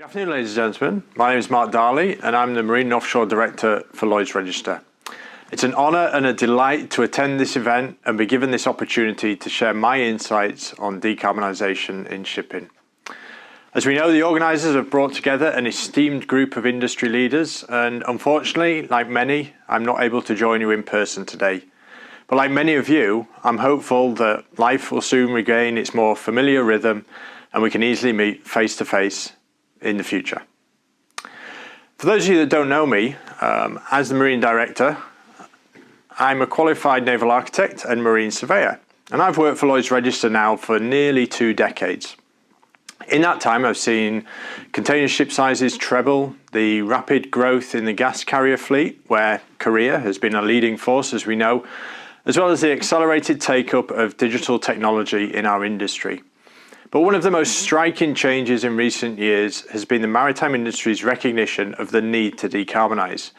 Good afternoon, ladies and gentlemen. My name is Mark Darley and I'm the Marine and Offshore Director for Lloyd's Register. It's an honour and a delight to attend this event and be given this opportunity to share my insights on decarbonisation in shipping. As we know, the organisers have brought together an esteemed group of industry leaders, and unfortunately, like many, I'm not able to join you in person today. But like many of you, I'm hopeful that life will soon regain its more familiar rhythm and we can easily meet face to face in the future. For those of you that don't know me, as the Marine Director, I'm a qualified naval architect and marine surveyor, and I've worked for Lloyd's Register now for nearly 2 decades. In that time, I've seen container ship sizes treble, the rapid growth in the gas carrier fleet, where Korea has been a leading force, as we know, as well as the accelerated take-up of digital technology in our industry. But one of the most striking changes in recent years has been the maritime industry's recognition of the need to decarbonise,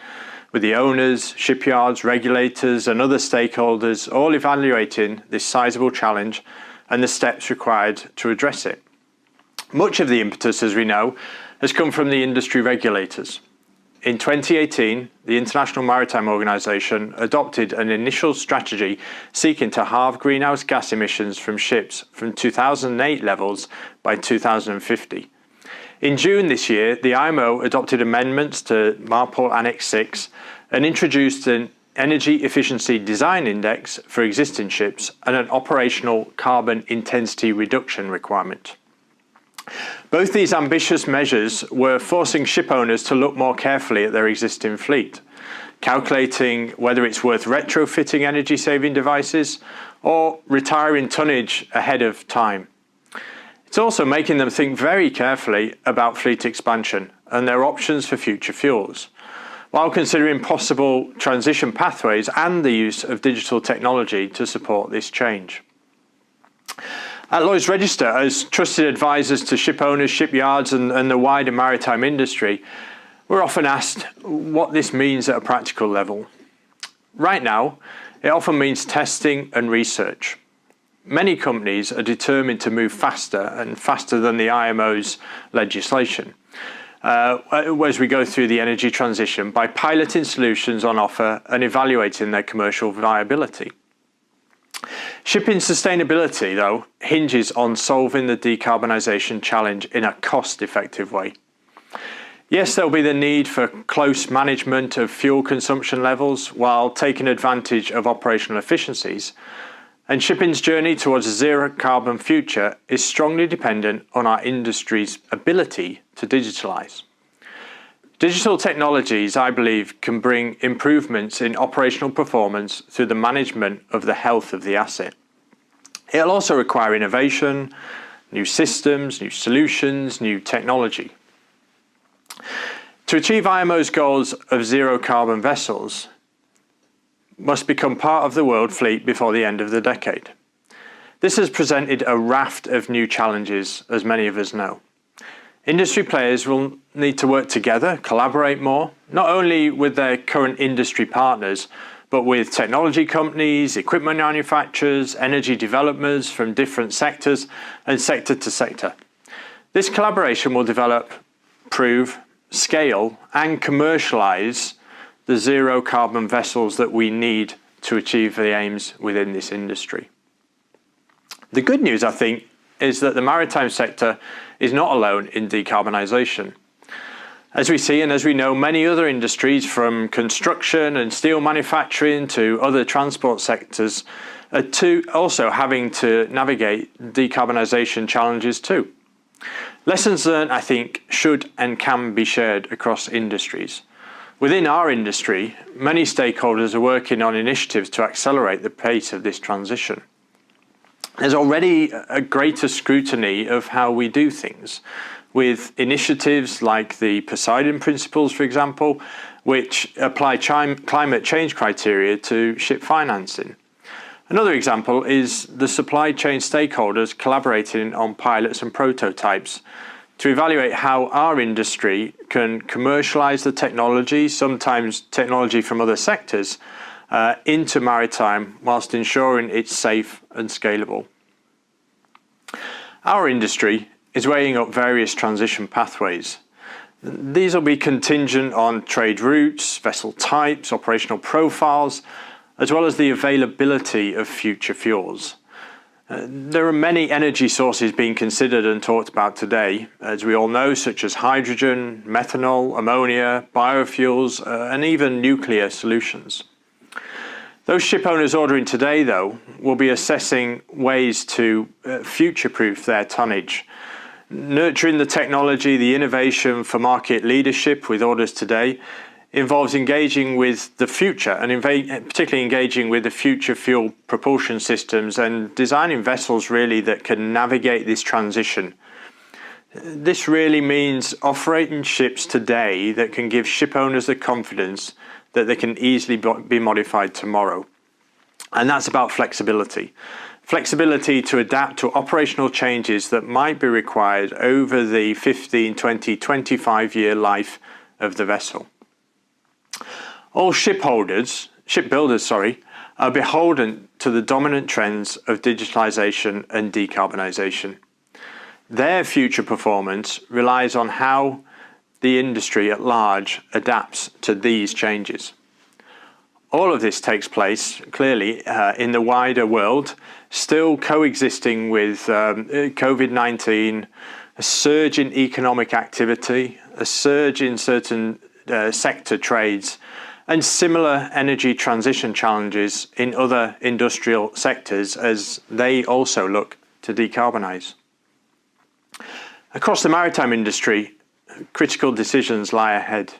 with the owners, shipyards, regulators and other stakeholders all evaluating this sizable challenge and the steps required to address it. Much of the impetus, as we know, has come from the industry regulators. In 2018, the International Maritime Organization adopted an initial strategy seeking to halve greenhouse gas emissions from ships from 2008 levels by 2050. In June this year, the IMO adopted amendments to MARPOL Annex 6 and introduced an Energy Efficiency Design Index for existing ships and an operational carbon intensity reduction requirement. Both these ambitious measures were forcing ship owners to look more carefully at their existing fleet, calculating whether it's worth retrofitting energy-saving devices or retiring tonnage ahead of time. It's also making them think very carefully about fleet expansion and their options for future fuels, while considering possible transition pathways and the use of digital technology to support this change. At Lloyd's Register, as trusted advisors to ship owners, shipyards and the wider maritime industry, we're often asked what this means at a practical level. Right now, it often means testing and research. Many companies are determined to move faster and faster than the IMO's legislation as we go through the energy transition by piloting solutions on offer and evaluating their commercial viability. Shipping sustainability, though, hinges on solving the decarbonisation challenge in a cost-effective way. Yes, there'll be the need for close management of fuel consumption levels while taking advantage of operational efficiencies, and shipping's journey towards a zero-carbon future is strongly dependent on our industry's ability to digitalise. Digital technologies, I believe, can bring improvements in operational performance through the management of the health of the asset. It'll also require innovation, new systems, new solutions, new technology. To achieve IMO's goals of zero carbon vessels must become part of the world fleet before the end of the decade. This has presented a raft of new challenges, as many of us know. Industry players will need to work together, collaborate more, not only with their current industry partners, but with technology companies, equipment manufacturers, energy developers from different sectors and sector to sector. This collaboration will develop, prove, scale and commercialise the zero carbon vessels that we need to achieve the aims within this industry. The good news, I think, is that the maritime sector is not alone in decarbonisation. As we see and as we know, many other industries from construction and steel manufacturing to other transport sectors are also having to navigate decarbonisation challenges too. Lessons learned, I think, should and can be shared across industries. Within our industry, many stakeholders are working on initiatives to accelerate the pace of this transition. There's already a greater scrutiny of how we do things, with initiatives like the Poseidon Principles, for example, which apply climate change criteria to ship financing. Another example is the supply chain stakeholders collaborating on pilots and prototypes to evaluate how our industry can commercialise the technology, sometimes technology from other sectors, into maritime whilst ensuring it's safe and scalable. Our industry is weighing up various transition pathways, These will be contingent on trade routes, vessel types, operational profiles, as well as the availability of future fuels. There are many energy sources being considered and talked about today, as we all know, such as hydrogen, methanol, ammonia, biofuels, and even nuclear solutions. Those ship owners ordering today, though, will be assessing ways to future-proof their tonnage, nurturing the technology, the innovation for market leadership with orders today involves engaging with the future and particularly engaging with the future fuel propulsion systems and designing vessels really that can navigate this transition. This really means operating ships today that can give ship owners the confidence that they can easily be modified tomorrow. And that's about flexibility. Flexibility to adapt to operational changes that might be required over the 15, 20, 25-year life of the vessel. All shipbuilders, are beholden to the dominant trends of digitalization and decarbonisation. Their future performance relies on how the industry at large adapts to these changes. All of this takes place clearly in the wider world, still coexisting with COVID-19, a surge in economic activity, a surge in certain sector trades, and similar energy transition challenges in other industrial sectors as they also look to decarbonise. Across the maritime industry, critical decisions lie ahead,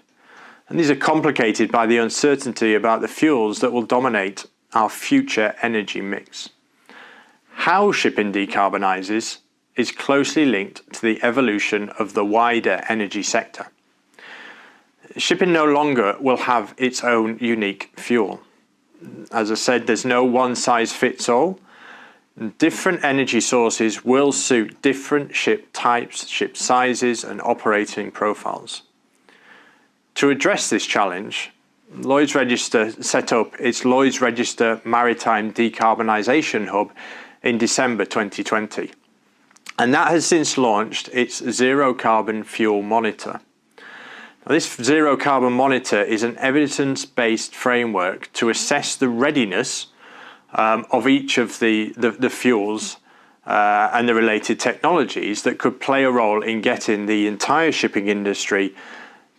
and these are complicated by the uncertainty about the fuels that will dominate our future energy mix. How shipping decarbonises is closely linked to the evolution of the wider energy sector. Shipping no longer will have its own unique fuel. As I said, there's no one-size-fits-all. Different energy sources will suit different ship types, ship sizes, and operating profiles. To address this challenge, Lloyd's Register set up its Lloyd's Register Maritime Decarbonisation Hub in December 2020. And that has since launched its Zero Carbon Fuel Monitor. Now, this Zero Carbon Monitor is an evidence-based framework to assess the readiness of each of the fuels and the related technologies that could play a role in getting the entire shipping industry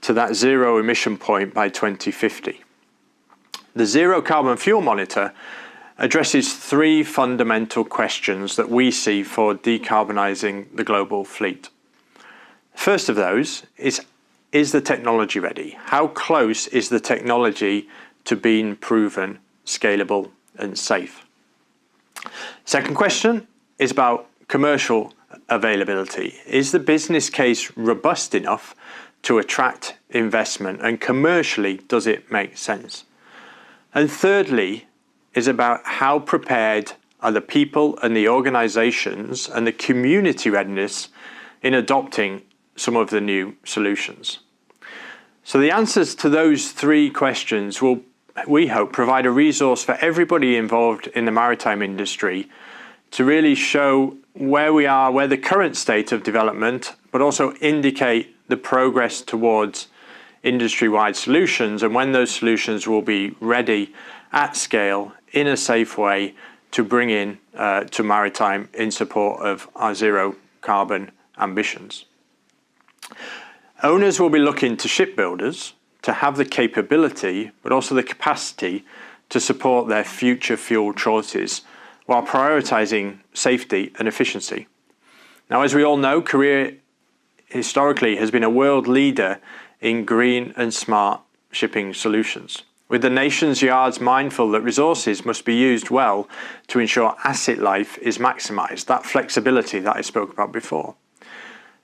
to that zero emission point by 2050. The Zero Carbon Fuel Monitor addresses three fundamental questions that we see for decarbonising the global fleet. First of those is the technology ready? How close is the technology to being proven scalable and safe? Second question is about commercial availability. Is the business case robust enough to attract investment, and commercially does it make sense? And thirdly is about how prepared are the people and the organizations and the community readiness in adopting some of the new solutions. So the answers to those three questions will, we hope, provide a resource for everybody involved in the maritime industry to really show where we are, where the current state of development, but also indicate the progress towards industry-wide solutions and when those solutions will be ready at scale in a safe way to bring in to maritime in support of our zero carbon ambitions. Owners will be looking to shipbuilders to have the capability, but also the capacity to support their future fuel choices while prioritising safety and efficiency. Now, as we all know, Korea historically has been a world leader in green and smart shipping solutions, with the nation's yards mindful that resources must be used well to ensure asset life is maximised, that flexibility that I spoke about before.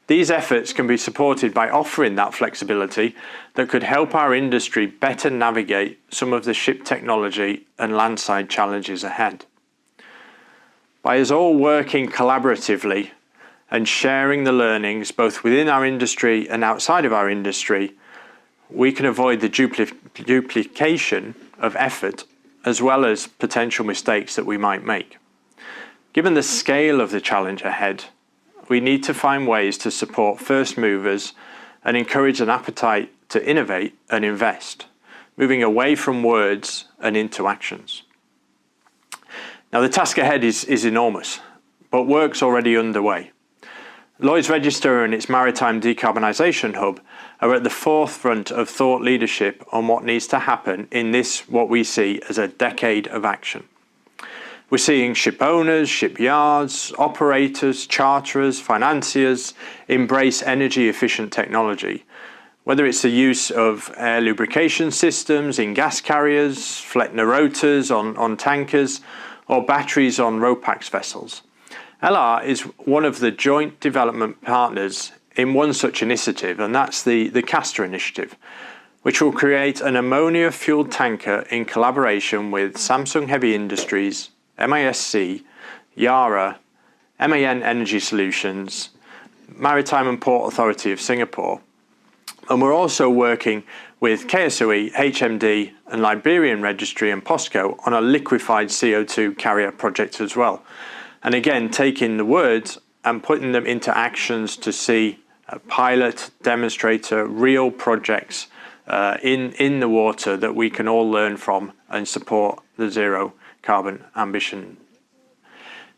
These efforts can be supported by offering that flexibility that could help our industry better navigate some of the ship technology and landside challenges ahead. By us all working collaboratively and sharing the learnings both within our industry and outside of our industry, we can avoid the duplication of effort as well as potential mistakes that we might make. Given the scale of the challenge ahead, we need to find ways to support first movers and encourage an appetite to innovate and invest, moving away from words and into actions. Now, the task ahead is enormous, but work's already underway. Lloyd's Register and its Maritime Decarbonisation Hub are at the forefront of thought leadership on what needs to happen in this, what we see as a decade of action. We're seeing ship owners, shipyards, operators, charterers, financiers embrace energy efficient technology, whether it's the use of air lubrication systems in gas carriers, Flettner rotors on tankers, or batteries on RoPax vessels. LR is one of the joint development partners in one such initiative, and that's the Castor initiative, which will create an ammonia-fueled tanker in collaboration with Samsung Heavy Industries, MASC, Yara, MAN Energy Solutions, Maritime and Port Authority of Singapore. And we're also working with KSOE, HMD and Liberian Registry and POSCO on a liquefied CO2 carrier project as well. And again, taking the words and putting them into actions to see a pilot, demonstrator, real projects in the water that we can all learn from and support the zero carbon ambition.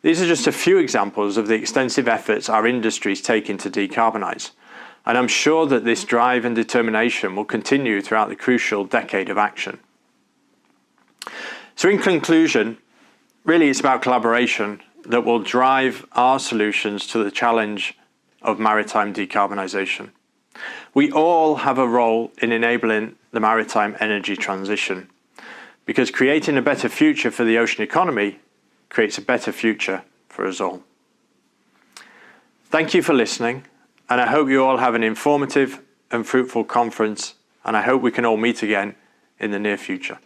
These are just a few examples of the extensive efforts our industry is taking to decarbonise. And I'm sure that this drive and determination will continue throughout the crucial decade of action. So in conclusion, really it's about collaboration that will drive our solutions to the challenge of maritime decarbonisation. We all have a role in enabling the maritime energy transition, because creating a better future for the ocean economy creates a better future for us all. Thank you for listening, and I hope you all have an informative and fruitful conference, and I hope we can all meet again in the near future.